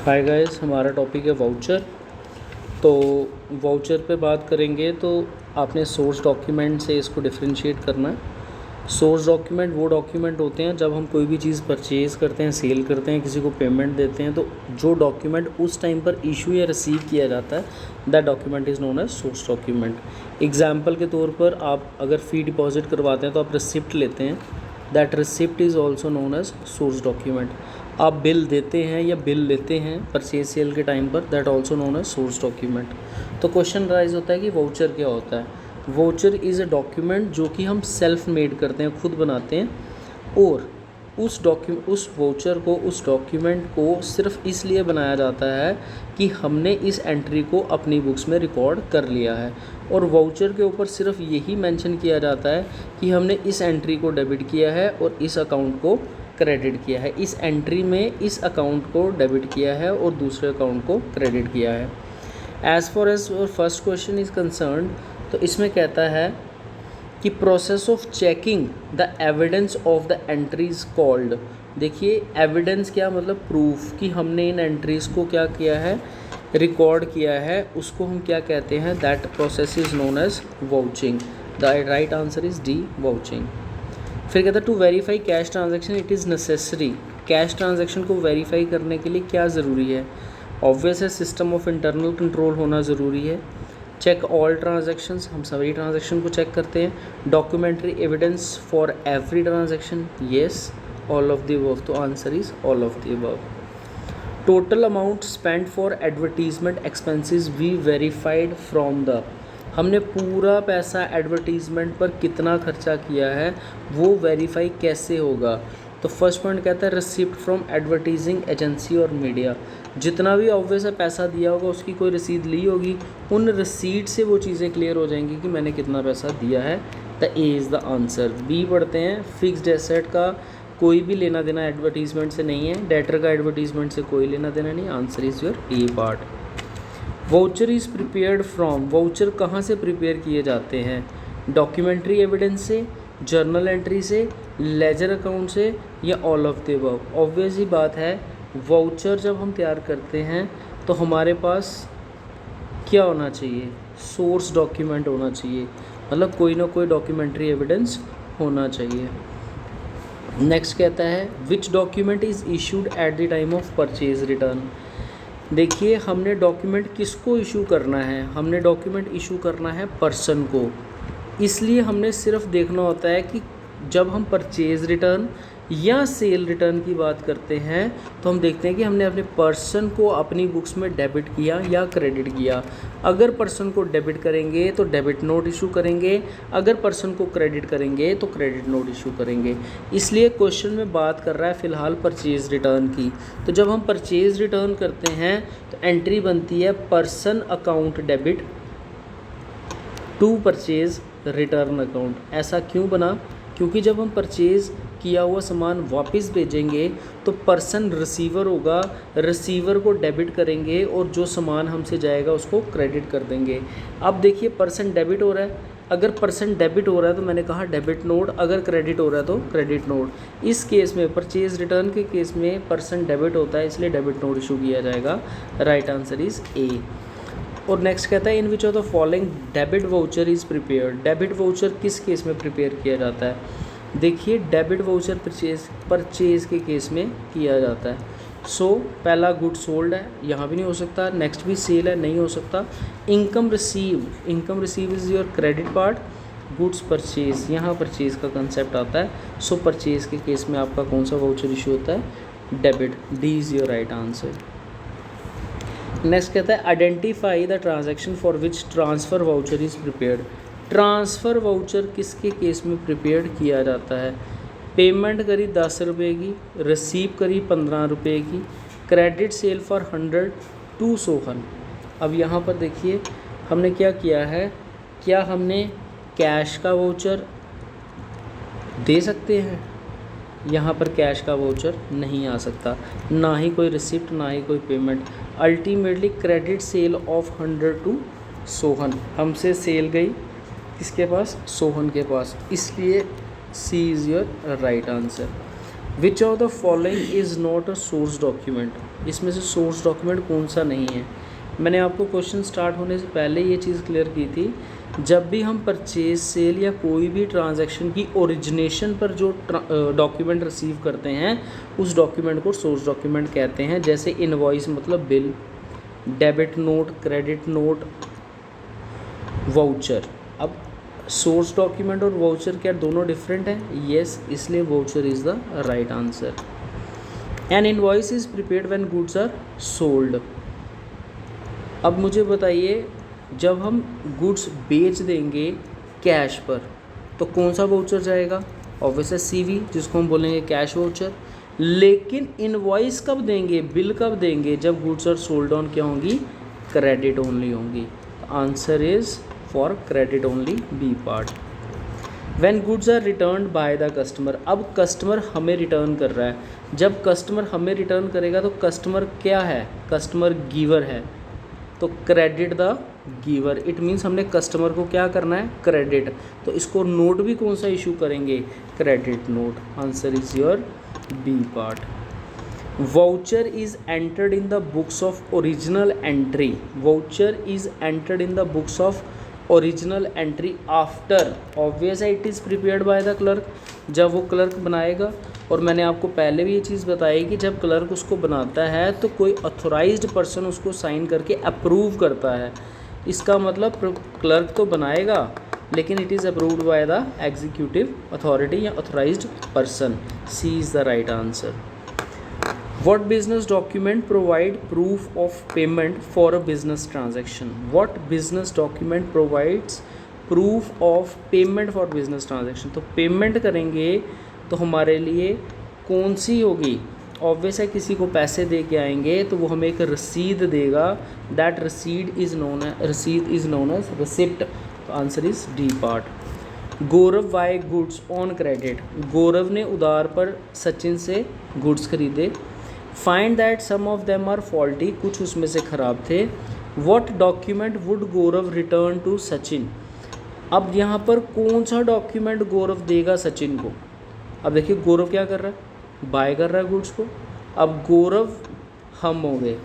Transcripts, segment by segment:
Hi guys, हमारा topic है voucher. तो वाउचर पे बात करेंगे तो आपने सोर्स डॉक्यूमेंट से इसको डिफरेंशिएट करना है। सोर्स डॉक्यूमेंट वो डॉक्यूमेंट होते हैं जब हम कोई भी चीज़ परचेज़ करते हैं, सेल करते हैं, किसी को पेमेंट देते हैं, तो जो डॉक्यूमेंट उस टाइम पर इशू या रिसीव किया जाता है that document is known as source document. Example के तौर पर आप अगर फ़ी डिपॉजिट करवाते हैं तो आप रिसिप्ट लेते हैं, that receipt is also known as source document. आप बिल देते हैं या बिल लेते हैं परचेज सेल के टाइम पर, that also known as source document. तो क्वेश्चन राइज होता है कि वाउचर क्या होता है। वाउचर इज़ अ डॉक्यूमेंट जो कि हम सेल्फ मेड करते हैं, खुद बनाते हैं, और उस वाउचर को, उस डॉक्यूमेंट को सिर्फ इसलिए बनाया जाता है कि हमने इस एंट्री को अपनी बुक्स में रिकॉर्ड कर लिया है। और वाउचर के ऊपर सिर्फ यही मेंशन किया जाता है कि हमने इस एंट्री को डेबिट किया है और इस अकाउंट को क्रेडिट किया है, इस एंट्री में इस अकाउंट को डेबिट किया है और दूसरे अकाउंट को क्रेडिट किया है। As far as first question is concern, तो इसमें कहता है कि process of checking the evidence of the entries called. देखिए एविडेंस क्या मतलब, प्रूफ कि हमने इन एंट्रीज़ को क्या किया है, रिकॉर्ड किया है, उसको हम क्या कहते हैं, that process is known as vouching. The right answer is D, vouching. फिर कहता है to verify cash transaction it is necessary. Cash transaction को वेरीफाई करने के लिए क्या ज़रूरी है? ऑब्वियस है, सिस्टम ऑफ इंटरनल कंट्रोल होना ज़रूरी है। चेक ऑल ट्रांजैक्शंस, हम सभी ट्रांजैक्शन को चेक करते हैं। Documentary evidence for every transaction, yes, all of the above. तो answer is all of the above. Total amount spend for advertisement expenses we verified from the. हमने पूरा पैसा advertisement पर कितना खर्चा किया है वो वेरीफाई कैसे होगा? तो फर्स्ट पॉइंट कहता है रिसिप्ट फ्रॉम एडवर्टीजिंग एजेंसी और मीडिया। जितना भी ऑब्वियस है पैसा दिया होगा उसकी कोई रसीद ली होगी, उन रसीद से वो चीज़ें क्लियर हो जाएंगी कि मैंने कितना पैसा दिया है। The A is the answer. B पढ़ते हैं, फिक्स्ड एसेट का कोई भी लेना देना एडवर्टीज़मेंट से नहीं है, डेटर का एडवर्टीज़मेंट से कोई लेना देना नहीं। Answer is your A part. Voucher is prepared from, voucher कहाँ से प्रिपेयर किए जाते हैं? डॉक्यूमेंट्री एविडेंस से, जर्नल एंट्री से, लेजर अकाउंट से, या all of the above. Obvious ही बात है, वाउचर जब हम तैयार करते हैं तो हमारे पास क्या होना चाहिए? सोर्स डॉक्यूमेंट होना चाहिए, मतलब कोई ना कोई डॉक्यूमेंट्री एविडेंस होना चाहिए। नेक्स्ट कहता है which document is issued at the time of purchase return. देखिए हमने डॉक्यूमेंट किसको इशू करना है? हमने डॉक्यूमेंट इशू करना है पर्सन को। इसलिए हमने सिर्फ देखना होता है कि जब हम परचेज रिटर्न या सेल रिटर्न की बात करते हैं तो हम देखते हैं कि हमने अपने पर्सन को अपनी बुक्स में डेबिट किया या क्रेडिट किया। अगर पर्सन को डेबिट करेंगे तो डेबिट नोट इशू करेंगे, अगर पर्सन को क्रेडिट करेंगे तो क्रेडिट नोट इशू करेंगे। इसलिए क्वेश्चन में बात कर रहा है फ़िलहाल परचेज रिटर्न की। तो जब हम परचेज रिटर्न करते हैं तो एंट्री बनती है person account debit to purchase return account. ऐसा क्यों बना? क्योंकि जब हम परचेज़ किया हुआ सामान वापस भेजेंगे तो पर्सन रिसीवर होगा, रिसीवर को डेबिट करेंगे और जो सामान हमसे जाएगा उसको क्रेडिट कर देंगे। अब देखिए पर्सन डेबिट हो रहा है, अगर पर्सन डेबिट हो रहा है तो मैंने कहा डेबिट नोट, अगर क्रेडिट हो रहा है तो क्रेडिट नोट। इस केस में परचेज रिटर्न के केस में पर्सन डेबिट होता है, इसलिए डेबिट नोट इशू किया जाएगा। Right answer is A. और नेक्स्ट कहता है in which of the following debit voucher is prepared. Debit voucher किस केस में प्रिपेयर किया जाता है? देखिए डेबिट वाउचर परचेज के केस में किया जाता है। पहला गुड सोल्ड है, यहाँ भी नहीं हो सकता। नेक्स्ट भी सेल है, नहीं हो सकता। Income receive is your credit part. Goods purchase, यहाँ परचेज का कंसेप्ट आता है। परचेज के केस में आपका कौन सा वाउचर इशू होता है? Debit. D is your right answer. Next कहता है identify the transaction for which transfer voucher is prepared. Transfer voucher किसके केस में प्रिपेयर्ड किया जाता है? पेमेंट करी 10 रुपये की, रिसीव करी 15 रुपये की, credit sale for 100 to Sohan. अब यहाँ पर देखिए हमने क्या किया है, क्या हमने कैश का वाउचर दे सकते हैं? यहाँ पर कैश का वाउचर नहीं आ सकता, ना ही कोई रिसिप्ट, ना ही कोई payment. Ultimately credit sale of 100 to Sohan, हमसे सेल गई किसके पास? सोहन के पास, इसलिए C is your right answer. Which of the following is not a source document, इसमें से सोर्स डॉक्यूमेंट कौन सा नहीं है। मैंने आपको क्वेश्चन स्टार्ट होने से पहले ये चीज़ क्लियर की थी, जब भी हम परचेज सेल या कोई भी ट्रांजैक्शन की ओरिजिनेशन पर जो डॉक्यूमेंट रिसीव करते हैं उस डॉक्यूमेंट को सोर्स डॉक्यूमेंट कहते हैं। जैसे इनवॉइस मतलब bill, debit note, credit note, voucher. अब सोर्स डॉक्यूमेंट और वाउचर क्या दोनों डिफरेंट हैं? येस, इसलिए voucher is the right answer. An invoice is prepaid when goods are sold. अब मुझे बताइए, जब हम गुड्स बेच देंगे कैश पर तो कौन सा वाउचर जाएगा? ऑब्वियस है सीवी, जिसको हम बोलेंगे कैश वाउचर। लेकिन इनवॉइस कब देंगे, बिल कब देंगे? जब गुड्स आर सोल्ड ऑन क्या होंगी? क्रेडिट ओनली होंगी। Answer is for credit only, B part. When goods are return by the customer. अब कस्टमर हमें रिटर्न कर रहा है, जब कस्टमर हमें रिटर्न करेगा तो कस्टमर क्या है? कस्टमर गिवर है, तो credit the giver. It means हमने कस्टमर को क्या करना है? क्रेडिट। तो इसको नोट भी कौन सा इशू करेंगे? Credit note. Answer is your B part. Voucher is entered in the books of original entry. Voucher is entered in the books of original entry after, obvious है, it is prepared by the clerk, जब वो clerk बनाएगा। और मैंने आपको पहले भी ये चीज़ बताई कि जब क्लर्क उसको बनाता है तो कोई ऑथोराइज्ड पर्सन उसको साइन करके अप्रूव करता है। इसका मतलब क्लर्क तो बनाएगा लेकिन it is approved by the executive authority या authorised person. C is the right answer. What business document provide proof of payment for a business transaction? What business document provides proof of payment for business transaction? तो payment करेंगे तो हमारे लिए कौन सी होगी? Obvious है, किसी को पैसे दे के आएंगे तो वो हमें एक रसीद देगा। That rasid is known as receipt. Answer is D part. Gaurav buy goods on credit. Gaurav ने उधार पर सचिन से गुड्स खरीदे। Find that some of them are faulty, कुछ उसमें से ख़राब थे। What document would Gaurav return to Sachin. अब यहाँ पर कौन सा डॉक्यूमेंट गौरव देगा सचिन को? अब देखिए गौरव क्या कर रहा है? बाय कर रहा है गुड्स को। अब गौरव हम हो गए,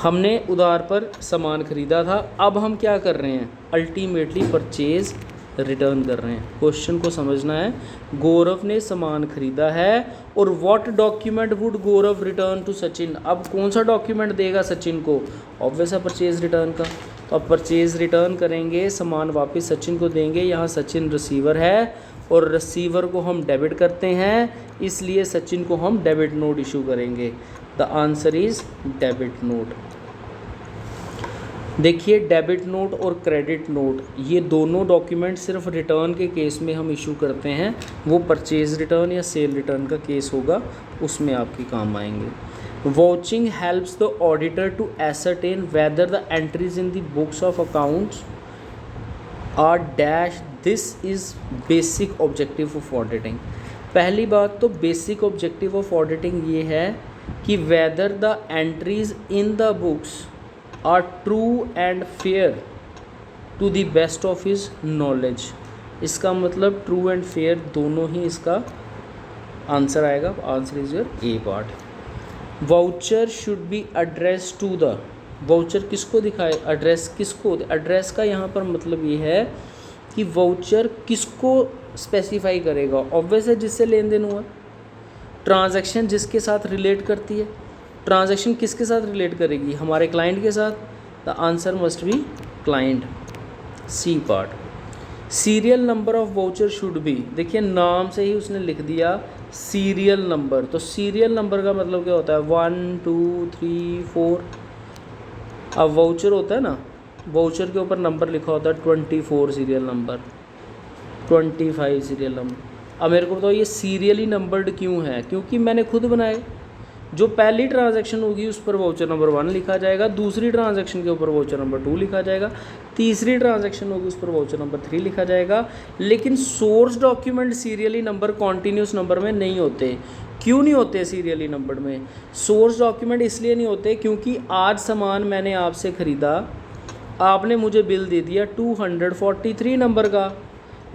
हमने उधार पर सामान खरीदा था, अब हम क्या कर रहे हैं? अल्टीमेटली परचेज रिटर्न कर रहे हैं। क्वेश्चन को समझना है, गौरव ने सामान खरीदा है और what document would Gaurav return to Sachin. अब कौन सा डॉक्यूमेंट देगा सचिन को? ऑब्वियस है परचेज रिटर्न का। तो अब परचेज रिटर्न करेंगे, सामान वापस सचिन को देंगे। यहाँ सचिन रिसीवर है और रिसीवर को हम डेबिट करते हैं, इसलिए सचिन को हम डेबिट नोट इशू करेंगे। The answer is debit note. देखिए डेबिट नोट और क्रेडिट नोट ये दोनों डॉक्यूमेंट सिर्फ रिटर्न के केस में हम इशू करते हैं। वो परचेज रिटर्न या सेल रिटर्न का केस होगा, उसमें आपके काम आएंगे। Vouching helps the auditor to ascertain whether the entries in the books of accounts are dash. This is basic objective of auditing. पहली बात तो बेसिक ऑब्जेक्टिव ऑफ ऑडिटिंग ये है कि whether the entries in the books are true and fair to the best of his knowledge. इसका मतलब true and fair दोनों ही इसका आंसर आएगा। Answer is your A part. Voucher should be address to the. Voucher किसको दिखाए? Address किसको? Address का यहाँ पर मतलब ये है कि वाउचर किसको स्पेसिफाई करेगा। ऑब्वियस है, जिससे लेन देन हुआ। ट्रांजैक्शन जिसके साथ रिलेट करती है। ट्रांजैक्शन किसके साथ रिलेट करेगी? हमारे क्लाइंट के साथ। The answer must be client, C part. Serial number of voucher should be. देखिए नाम से ही उसने लिख दिया सीरियल नंबर, तो सीरियल नंबर का मतलब क्या होता है? 1 2 3 4। अब वाउचर होता है ना, वाउचर के ऊपर नंबर लिखा होता है 24 सीरियल नंबर, 25 सीरियल नंबर। अब मेरे को बताओ ये सीरियली नंबर्ड क्यों है? क्योंकि मैंने खुद बनाए। जो पहली ट्रांजैक्शन होगी उस पर वाउचर नंबर 1 लिखा जाएगा, दूसरी ट्रांजैक्शन के ऊपर वाउचर नंबर 2 लिखा जाएगा, तीसरी ट्रांजैक्शन होगी उस पर वाउचर नंबर 3 लिखा जाएगा। लेकिन source document serially number continuous number में नहीं होते। क्यों नहीं होते सीरियली नंबर में? सोर्स डॉक्यूमेंट इसलिए नहीं होते क्योंकि आज सामान मैंने आपसे ख़रीदा, आपने मुझे बिल दे दिया 243 नंबर का,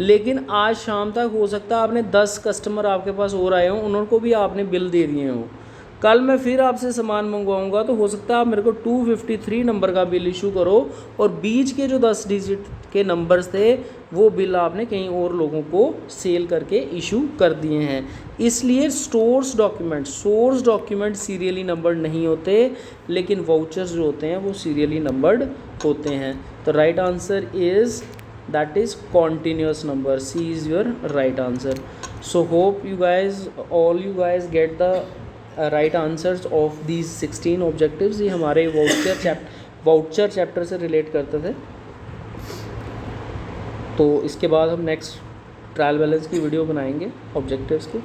लेकिन आज शाम तक हो सकता है आपने 10 कस्टमर आपके पास और आए हों, उनको भी आपने बिल दे दिए हों। कल मैं फिर आपसे सामान मंगवाऊंगा तो हो सकता है आप मेरे को 253 नंबर का बिल इशू करो और बीच के जो 10 डिजिट के नंबर्स थे वो बिल आपने कहीं और लोगों को सेल करके इशू कर दिए हैं। इसलिए सोर्स डॉक्यूमेंट सीरियली नंबर्ड नहीं होते, लेकिन वाउचर्स जो होते हैं वो सीरियली नंबर्ड होते हैं। तो right answer is that is continuous number. C is your right answer. So hope you guys get the right answers of these 16 objectives. ये हमारे वाउचर चैप्टर से रिलेट करते थे। तो इसके बाद हम नेक्स्ट ट्रायल बैलेंस की वीडियो बनाएंगे ऑब्जेक्टिव्स की।